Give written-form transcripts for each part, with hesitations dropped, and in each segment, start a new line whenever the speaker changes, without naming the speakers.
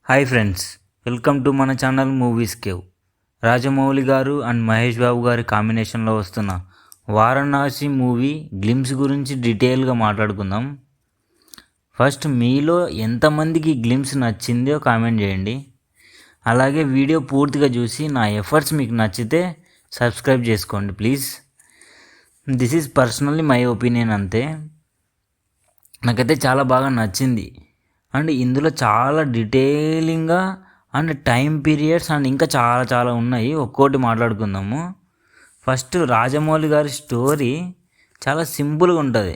Hi friends, welcome to మన channel movies cave. Rajamouli గారు and Mahesh Babu గారి కాంబినేషన్లో వస్తున్న వారణాసి మూవీ గ్లిమ్స్ గురించి డీటెయిల్గా మాట్లాడుకుందాం. ఫస్ట్ మీలో ఎంతమందికి గ్లిమ్స్ నచ్చిందో కామెంట్ చేయండి. అలాగే వీడియో పూర్తిగా చూసి నా ఎఫర్ట్స్ మీకు నచ్చితే సబ్స్క్రైబ్ చేసుకోండి please. This is personally my opinion అంతే. నాకైతే చాలా బాగా నచ్చింది అండ్ ఇందులో చాలా డీటెయిలింగ్గా అండ్ టైం పీరియడ్స్ అండ్ ఇంకా చాలా చాలా ఉన్నాయి. ఒక్కోటి మాట్లాడుకుందాము. ఫస్ట్ రాజమౌళి గారి స్టోరీ చాలా సింపుల్గా ఉంటుంది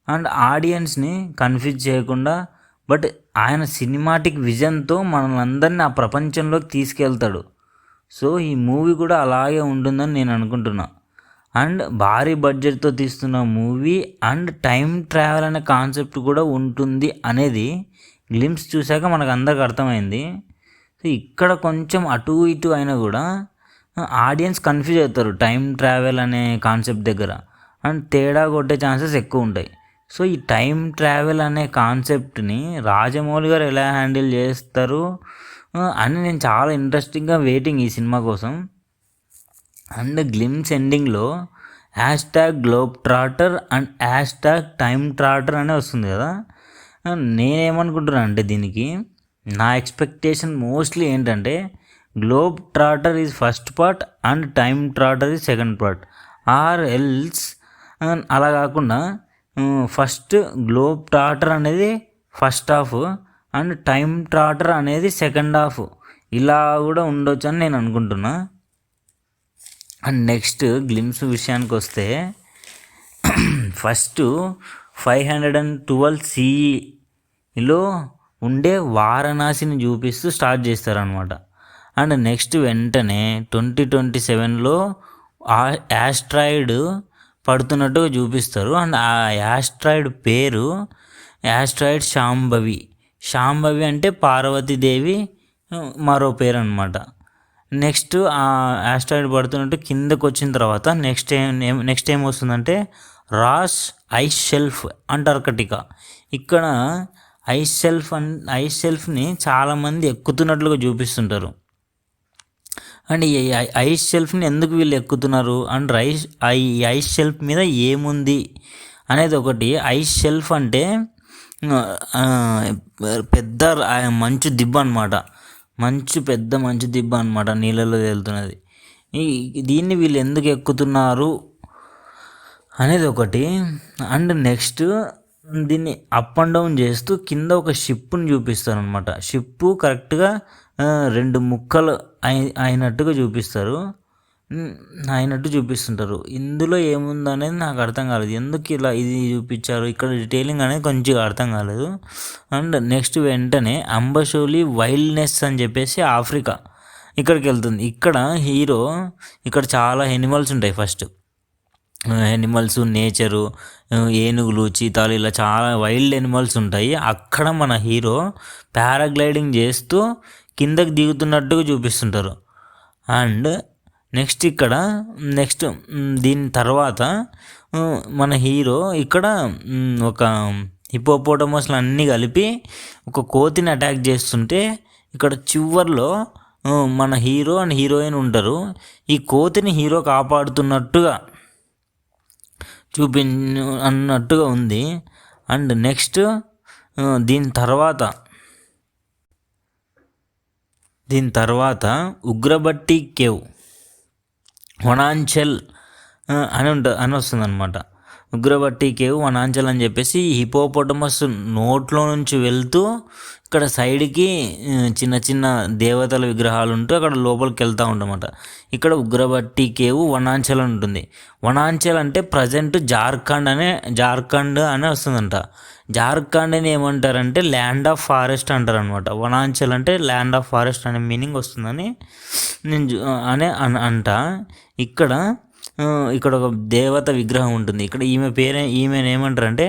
అండ్ ఆడియన్స్ని కన్ఫ్యూజ్ చేయకుండా, బట్ ఆయన సినిమాటిక్ విజన్తో మనల్ని అందరినీ ఆ ప్రపంచంలోకి తీసుకెళ్తాడు. సో ఈ మూవీ కూడా అలాగే ఉంటుందని నేను అనుకుంటున్నా. అండ్ భారీ బడ్జెట్తో తీస్తున్న మూవీ అండ్ టైం ట్రావెల్ అనే కాన్సెప్ట్ కూడా ఉంటుంది అనేది గ్లిమ్స్ చూశాక మనకు అందరికి అర్థమైంది. సో ఇక్కడ కొంచెం అటు ఇటు అయినా కూడా ఆడియన్స్ కన్ఫ్యూజ్ అవుతారు టైం ట్రావెల్ అనే కాన్సెప్ట్ దగ్గర అండ్ తేడా కొట్టే ఛాన్సెస్ ఎక్కువ ఉంటాయి. సో ఈ టైం ట్రావెల్ అనే కాన్సెప్ట్ని రాజమౌళి గారు ఎలా హ్యాండిల్ చేస్తారు అని నేను చాలా ఇంట్రెస్టింగ్గా వెయిటింగ్ ఈ సినిమా కోసం. అండ్ గ్లిమ్స్ ఎండింగ్లో #globe trotter and #time trotter అనే వస్తుంది కదా. నేనేమనుకుంటున్నా అంటే దీనికి నా ఎక్స్పెక్టేషన్ మోస్ట్లీ ఏంటంటే globe trotter is first part and time trotter is second part, or else అలా కాకుండా ఫస్ట్ గ్లోబ్ ట్రాటర్ అనేది first half and time trotter అనేది సెకండ్ హాఫ్, ఇలా కూడా ఉండొచ్చు అని నేను అనుకుంటున్నా. అండ్ నెక్స్ట్ గ్లిమ్స్ విషయానికి వస్తే ఫస్ట్ 512 CEలో ఉండే వారణాసిని చూపిస్తూ స్టార్ట్ చేస్తారనమాట. అండ్ నెక్స్ట్ వెంటనే 2027లో యాస్ట్రాయిడ్ పడుతున్నట్టుగా చూపిస్తారు. అండ్ ఆ యాస్ట్రాయిడ్ పేరు యాస్ట్రాయిడ్ శాంభవి అంటే పార్వతీదేవి మరో పేరు అనమాట. నెక్స్ట్ ఆ యాస్ట్రాయిడ్ పడుతున్నట్టు కిందకు వచ్చిన తర్వాత నెక్స్ట్ ఏం వస్తుందంటే రాస్ ఐస్ షెల్ఫ్ అంటార్కటికా. ఇక్కడ ఐస్ షెల్ఫ్ని చాలామంది ఎక్కుతున్నట్లుగా చూపిస్తుంటారు. అండ్ ఈ ఐస్ షెల్ఫ్ని ఎందుకు వీళ్ళు ఎక్కుతున్నారు అండ్ ఈ ఐస్ షెల్ఫ్ మీద ఏముంది అనేది ఒకటి. ఐస్ షెల్ఫ్ అంటే పెద్ద మంచు దిబ్బ అనమాట, పెద్ద మంచు దిబ్బ అనమాట, నీళ్ళలో తేలుతున్నది. దీన్ని వీళ్ళు ఎందుకు ఎక్కుతున్నారు అనేది ఒకటి. అండ్ నెక్స్ట్ దీన్ని అప్ అండ్ డౌన్ చేస్తూ కింద ఒక షిప్ని చూపిస్తారు అనమాట. షిప్పు కరెక్ట్గా 2 ముక్కలు అయినట్టు చూపిస్తుంటారు. ఇందులో ఏముంది అనేది నాకు అర్థం కాలేదు, ఎందుకు ఇలా ఇది చూపించారు, ఇక్కడ డీటెయిలింగ్ అనేది కొంచెం అర్థం కాలేదు. అండ్ నెక్స్ట్ వెంటనే అంబశోలి వైల్డ్నెస్ అని చెప్పేసి ఆఫ్రికా ఇక్కడికి వెళ్తుంది. ఇక్కడ చాలా ఎనిమల్స్ ఉంటాయి. ఫస్ట్ ఎనిమల్స్, నేచరు, ఏనుగులు, చీతాలు, ఇలా చాలా వైల్డ్ ఎనిమల్స్ ఉంటాయి. అక్కడ మన హీరో పారాగ్లైడింగ్ చేస్తూ కిందకి దిగుతున్నట్టుగా చూపిస్తుంటారు. అండ్ నెక్స్ట్ దీని తర్వాత మన హీరో ఇక్కడ ఒక హిపోపోటమస్లు అన్నీ కలిపి ఒక కోతిని అటాక్ చేస్తుంటే ఇక్కడ చివర్లో మన హీరో అండ్ హీరోయిన్ ఉంటారు. ఈ కోతిని హీరో కాపాడుతున్నట్టుగా అన్నట్టుగా ఉంది. అండ్ నెక్స్ట్ దీని తర్వాత ఉగ్రబట్టి కేవ్ వనాంచల్ అని వస్తుంది అనమాట. ఉగ్రబట్టి కేవ్ వనాంచల్ అని చెప్పేసి హిపోపోటమస్ నోట్లో నుంచి వెళ్తూ ఇక్కడ సైడ్కి చిన్న చిన్న దేవతల విగ్రహాలు ఉంటూ అక్కడ లోపలికి వెళ్తూ ఉంటామన్నమాట. ఇక్కడ ఉగ్రబట్టి కేవ్ వనాంచల్ అని ఉంటుంది. వనాంచల్ అంటే ప్రజెంట్ జార్ఖండ్ అని వస్తుందంట. జార్ఖండ్ని ఏమంటారంటే ల్యాండ్ ఆఫ్ ఫారెస్ట్ అంటారు అనమాట. వనాంచల్ అంటే ల్యాండ్ ఆఫ్ ఫారెస్ట్ అనే మీనింగ్ వస్తుందని అంట. ఇక్కడ ఒక దేవత విగ్రహం ఉంటుంది. ఇక్కడ ఈమెను ఏమంటారంటే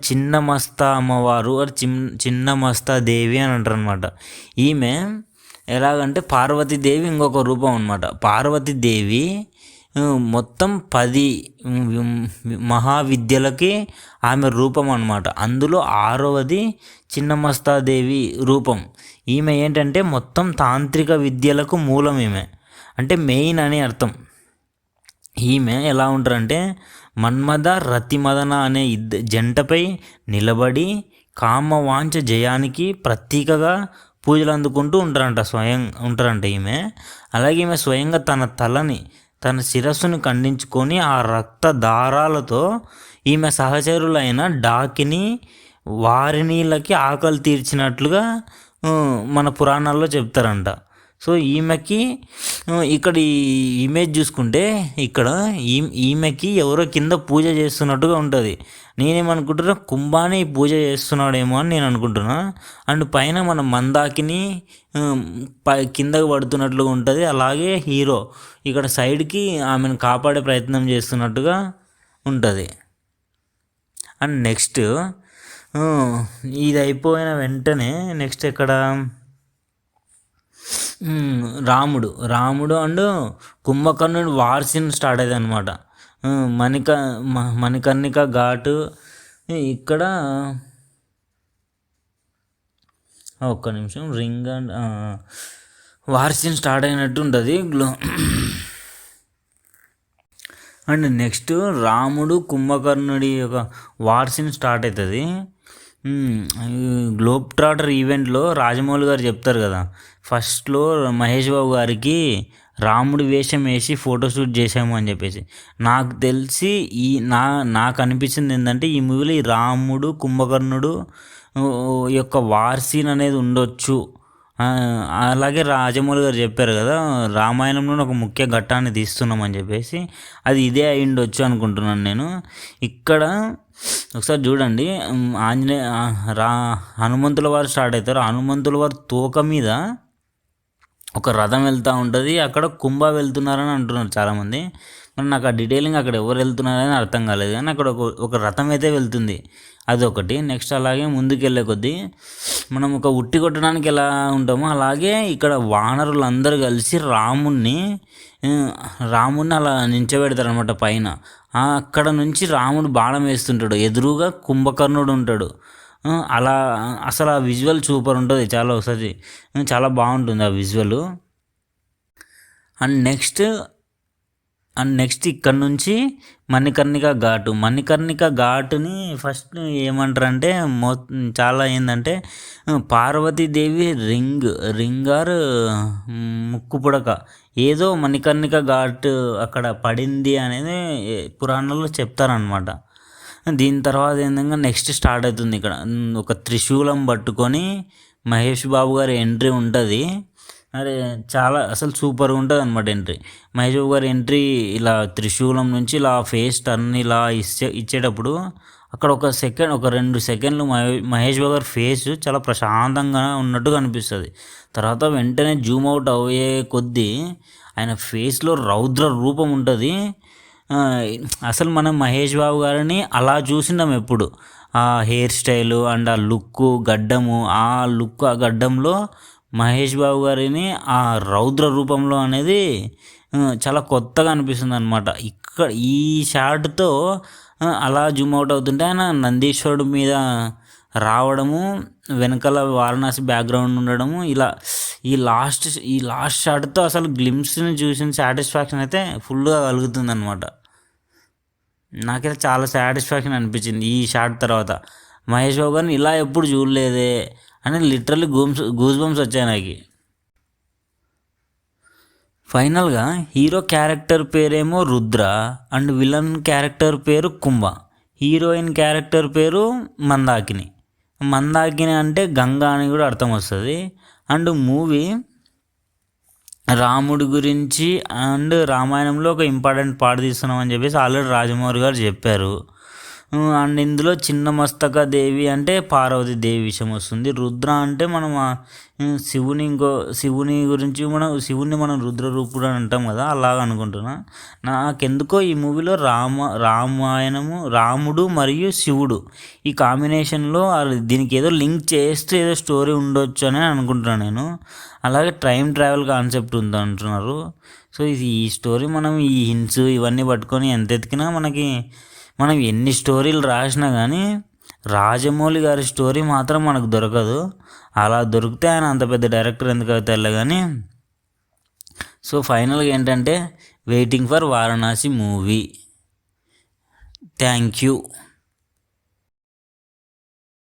చిన్నమస్తా అమ్మవారు, చిన్నమస్తా దేవి అని అంటారు అనమాట. ఈమె ఎలాగంటే పార్వతీదేవి ఇంకొక రూపం అనమాట. పార్వతీదేవి మొత్తం 10 మహావిద్యలకి ఆమె రూపం అన్నమాట. అందులో 6వది చిన్నమస్తాదేవి రూపం. ఈమె ఏంటంటే మొత్తం తాంత్రిక విద్యలకు మూలం ఈమె, అంటే మెయిన్ అని అర్థం. ఈమె ఎలా ఉంటారంటే మన్మథ రతిమదన అనే జంటపై నిలబడి కామవాంఛ జయానికి ప్రతీకగా పూజలు అందుకుంటూ ఉంటారంట ఈమె. అలాగే ఈమె స్వయంగా తన శిరస్సును ఖండించుకొని ఆ రక్త దారాలతో ఈమె సహచరులైన డాకిని వారినీళ్ళకి ఆకలి తీర్చినట్లుగా మన పురాణాల్లో చెప్తారంట. సో ఈమెకి ఇక్కడ ఈ ఇమేజ్ చూసుకుంటే ఇక్కడ ఈమెకి ఎవరో కింద పూజ చేస్తున్నట్టుగా ఉంటుంది. నేనేమనుకుంటున్నా కుంభాని పూజ చేస్తున్నాడేమో అని నేను అనుకుంటున్నా. అండ్ పైన మన మందాకిని కిందకు పడుతున్నట్లుగా ఉంటుంది. అలాగే హీరో ఇక్కడ సైడ్కి ఆమెను కాపాడే ప్రయత్నం చేస్తున్నట్టుగా ఉంటుంది. అండ్ నెక్స్ట్ ఇది అయిపోయిన వెంటనే నెక్స్ట్ ఎక్కడ రాముడు అండ్ కుంభకర్ణుడు వార్ సీన్ స్టార్ట్ అయ్యింది అనమాట. మణికర్ణిక ఘాటు ఇక్కడ ఒక్క నిమిషం ring and war scene start అయినట్టు ఉంటుంది. అండ్ నెక్స్ట్ రాముడు కుంభకర్ణుడి యొక్క వార్ సీన్ స్టార్ట్ అవుతుంది. గ్లోబ్ ట్రాటర్ ఈవెంట్లో రాజమౌళి గారు చెప్తారు కదా, ఫస్ట్లో మహేష్ బాబు గారికి రాముడి వేషం వేసి ఫోటోషూట్ చేసాము అని చెప్పేసి. నాకు తెలిసి నాకు అనిపించింది ఏంటంటే ఈ మూవీలో ఈ రాముడు కుంభకర్ణుడు యొక్క వార్ సీన్ అనేది ఉండొచ్చు. అలాగే రాజమౌళి గారు చెప్పారు కదా రామాయణంలో ఒక ముఖ్య ఘట్టాన్ని తీస్తున్నామని చెప్పేసి, అది ఇదే అయి ఉండొచ్చు అనుకుంటున్నాను నేను. ఇక్కడ ఒకసారి చూడండి, హనుమంతుల వారు స్టార్ట్ అవుతారు. హనుమంతుల వారు తోక మీద ఒక రథం వెళ్తూ ఉంటుంది. అక్కడ కుంభ వెళ్తున్నారని అంటున్నారు చాలామంది. మరి నాకు ఆ డీటెయిలింగ్ అక్కడ ఎవరు వెళ్తున్నారని అర్థం కాలేదు, కానీ అక్కడ ఒక రథం అయితే వెళ్తుంది, అదొకటి. నెక్స్ట్ అలాగే ముందుకు వెళ్ళే కొద్దీ మనం ఒక ఉట్టి కొట్టడానికి ఎలా ఉంటామో అలాగే ఇక్కడ వానరులందరూ కలిసి రాముణ్ణి అలా నించోబెడతారు అనమాట పైన. అక్కడ నుంచి రాముడు బాణం వేస్తుంటాడు, ఎదురుగా కుంభకర్ణుడు ఉంటాడు. అలా అసలు ఆ విజువల్ సూపర్ ఉంటుంది, ఒకసారి చాలా బాగుంటుంది ఆ విజువల్. అండ్ నెక్స్ట్ ఇక్కడ నుంచి మణికర్ణిక ఘాటుని ఫస్ట్ ఏమంటారంటే చాలా ఏంటంటే పార్వతీదేవి రింగ్ ఆర్ ముక్కు పుడక ఏదో మణికర్ణిక ఘాట్ అక్కడ పడింది అనేది పురాణాల్లో చెప్తారనమాట. దీని తర్వాత ఏంటంటే నెక్స్ట్ స్టార్ట్ అవుతుంది. ఇక్కడ ఒక త్రిశూలం పట్టుకొని మహేష్ బాబు గారి ఎంట్రీ ఉంటుంది. అరే చాలా అసలు సూపర్గా ఉంటుంది అనమాట ఎంట్రీ. మహేష్ బాబు గారి ఎంట్రీ ఇలా త్రిశూలం నుంచి ఇలా ఫేస్ టర్న్ ఇలా ఇచ్చేటప్పుడు అక్కడ ఒక 2 సెకండ్లు మహేష్ బాబు గారి ఫేస్ చాలా ప్రశాంతంగా ఉన్నట్టుగా అనిపిస్తుంది. తర్వాత వెంటనే జూమ్ అవుట్ అయ్యే కొద్దీ ఆయన ఫేస్లో రౌద్ర రూపం ఉంటుంది. అసలు మనం మహేష్ బాబు గారిని అలా చూసినాం ఎప్పుడు, ఆ హెయిర్ స్టైలు అండ్ ఆ లుక్కు గడ్డము, ఆ గడ్డంలో మహేష్ బాబు గారిని ఆ రౌద్ర రూపంలో అనేది చాలా కొత్తగా అనిపిస్తుంది అనమాట. ఇక్కడ ఈ షాట్తో అలా జూమ్ అవుట్ అవుతుంటే ఆయన నందీశ్వరుడు మీద రావడము, వెనకాల వారణాసి బ్యాక్గ్రౌండ్ ఉండడము, ఇలా ఈ లాస్ట్ షాట్తో అసలు గ్లిమ్స్ని చూసిన సాటిస్ఫాక్షన్ అయితే ఫుల్గా కలుగుతుంది అనమాట. నాకైతే చాలా సాటిస్ఫాక్షన్ అనిపించింది ఈ షాట్ తర్వాత. మహేష్ బాబు గారిని ఇలా ఎప్పుడు చూడలేదే అని లిటరల్లీ గూస్ బంప్స్ వచ్చాయి నాకు. ఫైనల్గా హీరో క్యారెక్టర్ పేరేమో రుద్ర అండ్ విలన్ క్యారెక్టర్ పేరు కుంభ, హీరోయిన్ క్యారెక్టర్ పేరు మందాకిని అంటే గంగా అని కూడా అర్థం వస్తుంది. అండ్ మూవీ రాముడి గురించి అండ్ రామాయణంలో ఒక ఇంపార్టెంట్ పార్ట్ తీస్తున్నామని చెప్పేసి ఆల్రెడీ రాజమౌళి గారు చెప్పారు. అండ్ ఇందులో చిన్న మస్తక దేవి అంటే పార్వతి దేవి విషయం వస్తుంది. రుద్ర అంటే మనం శివుని గురించి మనం రుద్ర రూపుడు అని అంటాం కదా, అలాగ అనుకుంటున్నా. నాకెందుకో ఈ మూవీలో రామాయణము రాముడు మరియు శివుడు ఈ కాంబినేషన్లో దీనికి ఏదో లింక్ చేస్తూ ఏదో స్టోరీ ఉండొచ్చు అని అనుకుంటున్నాను నేను. అలాగే టైం ట్రావెల్ కాన్సెప్ట్ ఉంది అంటున్నారు. సో ఈ స్టోరీ మనం ఈ హింట్స్ ఇవన్నీ పట్టుకొని ఎంత ఎతికినా మనం ఎన్ని స్టోరీలు రాసినా కానీ రాజమౌళి గారి స్టోరీ మాత్రం మనకు దొరకదు. అలా దొరికితే ఆయన అంత పెద్ద డైరెక్టర్ ఎందుకు అవుతారు కానీ. సో ఫైనల్గా ఏంటంటే waiting for Varanasi movie. Thank you.